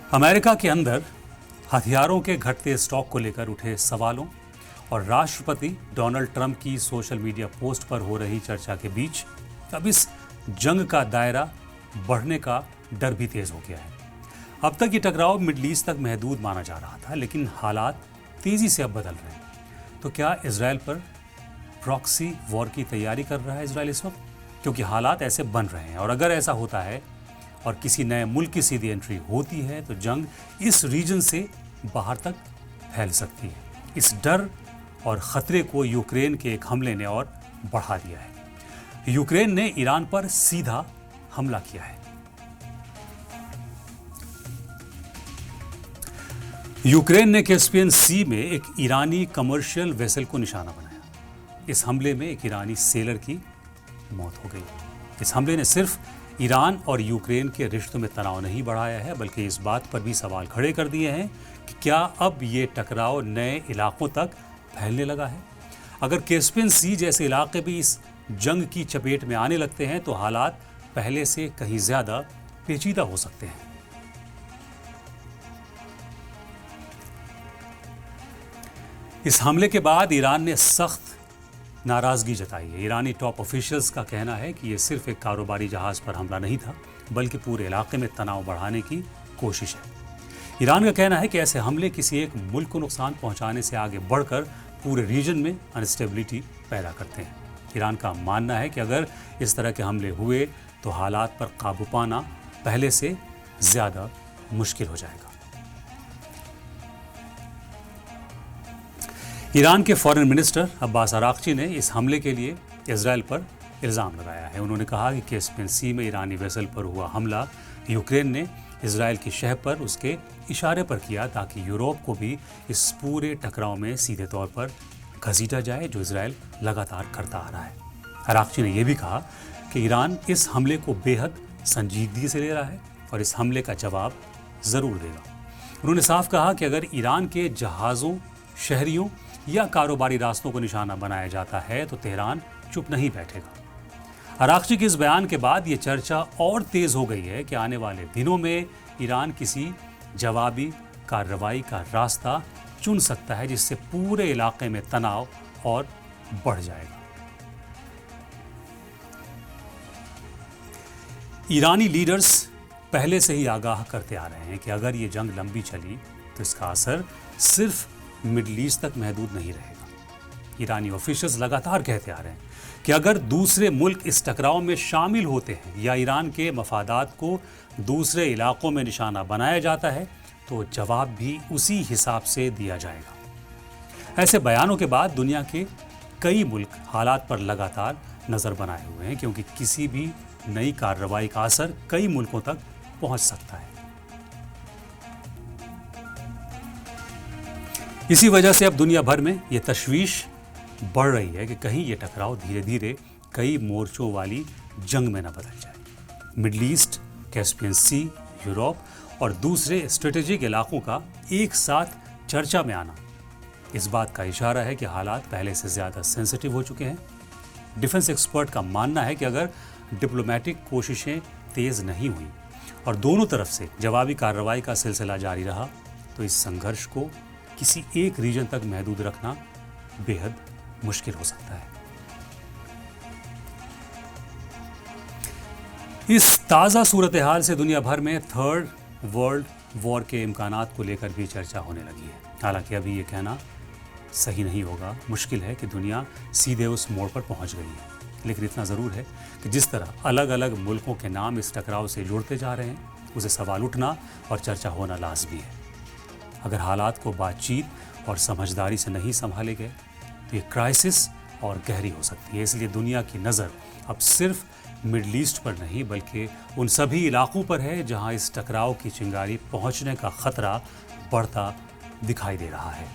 America के अंदर हथियारों के घटते स्टॉक को लेकर उठे सवालों और राष्ट्रपति डोनाल्ड ट्रंप की सोशल मीडिया पोस्ट पर हो रही चर्चा के बीच अब इस जंग का दायरा बढ़ने का डर भी तेज हो गया है। अब तक ये टकराव मिडल ईस्ट तक महदूद माना जा रहा था, लेकिन हालात तेजी से अब बदल रहे हैं। तो क्या इजराइल पर प्रॉक्सी वॉर की तैयारी कर रहा है इजराइल इस वक्त? क्योंकि हालात ऐसे बन रहे हैं और अगर ऐसा होता है और किसी नए मुल्क की सीधी एंट्री होती है तो जंग इस रीजन से बाहर तक फैल सकती है। इस डर और खतरे को यूक्रेन के एक हमले ने और बढ़ा दिया है। यूक्रेन ने ईरान पर सीधा हमला किया है। यूक्रेन ने कैस्पियन सी में एक ईरानी कमर्शियल वेसल को निशाना बनाया। इस हमले में एक ईरानी सेलर की मौत हो गई। इस हमले ने सिर्फ ईरान और यूक्रेन के रिश्तों में तनाव नहीं बढ़ाया है, बल्कि इस बात पर भी सवाल खड़े कर दिए हैं कि क्या अब ये टकराव नए इलाकों तक फैलने लगा है। अगर कैस्पियन सी जैसे इलाके भी इस जंग की चपेट में आने लगते हैं तो हालात पहले से कहीं ज्यादा पेचीदा हो सकते हैं। इस हमले के बाद ईरान ने सख्त नाराजगी जताई है। ईरानी टॉप ऑफिशियल्स का कहना है कि यह सिर्फ एक कारोबारी जहाज पर हमला नहीं था, बल्कि पूरे इलाके में तनाव बढ़ाने की कोशिश है। ईरान का कहना है कि ऐसे हमले किसी एक मुल्क को नुकसान पहुंचाने से आगे बढ़कर पूरे रीजन में अनस्टेबिलिटी पैदा करते हैं। ईरान का मानना है कि अगर इस तरह के हमले हुए तो हालात पर काबू पाना पहले से ज्यादा मुश्किल हो जाएगा। ईरान के फॉरेन मिनिस्टर अब्बास अराक्ची ने इस हमले के लिए इजराइल पर इल्ज़ाम लगाया है। उन्होंने कहा कि कैस्पियन सी में ईरानी वेसल पर हुआ हमला यूक्रेन ने इजराइल की शह पर उसके इशारे पर किया, ताकि यूरोप को भी इस पूरे टकराव में सीधे तौर पर घसीटा जाए, जो इजराइल लगातार करता आ रहा है। अराक्ची ने यह भी कहा कि ईरान इस हमले को बेहद संजीदगी से ले रहा है और इस हमले का जवाब ज़रूर देगा। उन्होंने साफ कहा कि अगर ईरान के जहाज़ों, शहरियों या कारोबारी रास्तों को निशाना बनाया जाता है तो तेहरान चुप नहीं बैठेगा। अराक्ची के इस बयान के बाद ये चर्चा और तेज हो गई है कि आने वाले दिनों में ईरान किसी जवाबी कार्रवाई का रास्ता चुन सकता है, जिससे पूरे इलाके में तनाव और बढ़ जाएगा। ईरानी लीडर्स पहले से ही आगाह करते आ रहे हैं कि अगर ये जंग लंबी चली तो इसका असर सिर्फ मिडल ईस्ट तक महदूद नहीं रहेगा। ईरानी ऑफिशियल्स लगातार कहते आ रहे हैं कि अगर दूसरे मुल्क इस टकराव में शामिल होते हैं या ईरान के मफादात को दूसरे इलाकों में निशाना बनाया जाता है तो जवाब भी उसी हिसाब से दिया जाएगा। ऐसे बयानों के बाद दुनिया के कई मुल्क हालात पर लगातार नज़र बनाए हुए हैं, क्योंकि किसी भी नई कार्रवाई का असर कई मुल्कों तक पहुंच सकता है। इसी वजह से अब दुनिया भर में ये तशवीश बढ़ रही है कि कहीं ये टकराव धीरे धीरे कई मोर्चों वाली जंग में न बदल जाए। मिडल ईस्ट, कैस्पियन सी, यूरोप और दूसरे स्ट्रेटेजिक इलाकों का एक साथ चर्चा में आना इस बात का इशारा है कि हालात पहले से ज़्यादा सेंसिटिव हो चुके हैं। डिफेंस एक्सपर्ट का मानना है कि अगर डिप्लोमेटिक कोशिशें तेज़ नहीं हुई और दोनों तरफ से जवाबी कार्रवाई का सिलसिला जारी रहा तो इस संघर्ष को किसी एक रीजन तक महदूद रखना बेहद मुश्किल हो सकता है। इस ताज़ा सूरत हाल से दुनिया भर में थर्ड वर्ल्ड वॉर के इम्कानात को लेकर भी चर्चा होने लगी है। हालांकि अभी ये कहना सही नहीं होगा। मुश्किल है कि दुनिया सीधे उस मोड़ पर पहुंच गई है, लेकिन इतना ज़रूर है कि जिस तरह अलग अलग मुल्कों के नाम इस टकराव से जुड़ते जा रहे हैं, उसे सवाल उठना और चर्चा होना लाजमी है। अगर हालात को बातचीत और समझदारी से नहीं संभाले गए तो ये क्राइसिस और गहरी हो सकती है। इसलिए दुनिया की नज़र अब सिर्फ मिडल ईस्ट पर नहीं, बल्कि उन सभी इलाकों पर है जहां इस टकराव की चिंगारी पहुंचने का खतरा बढ़ता दिखाई दे रहा है।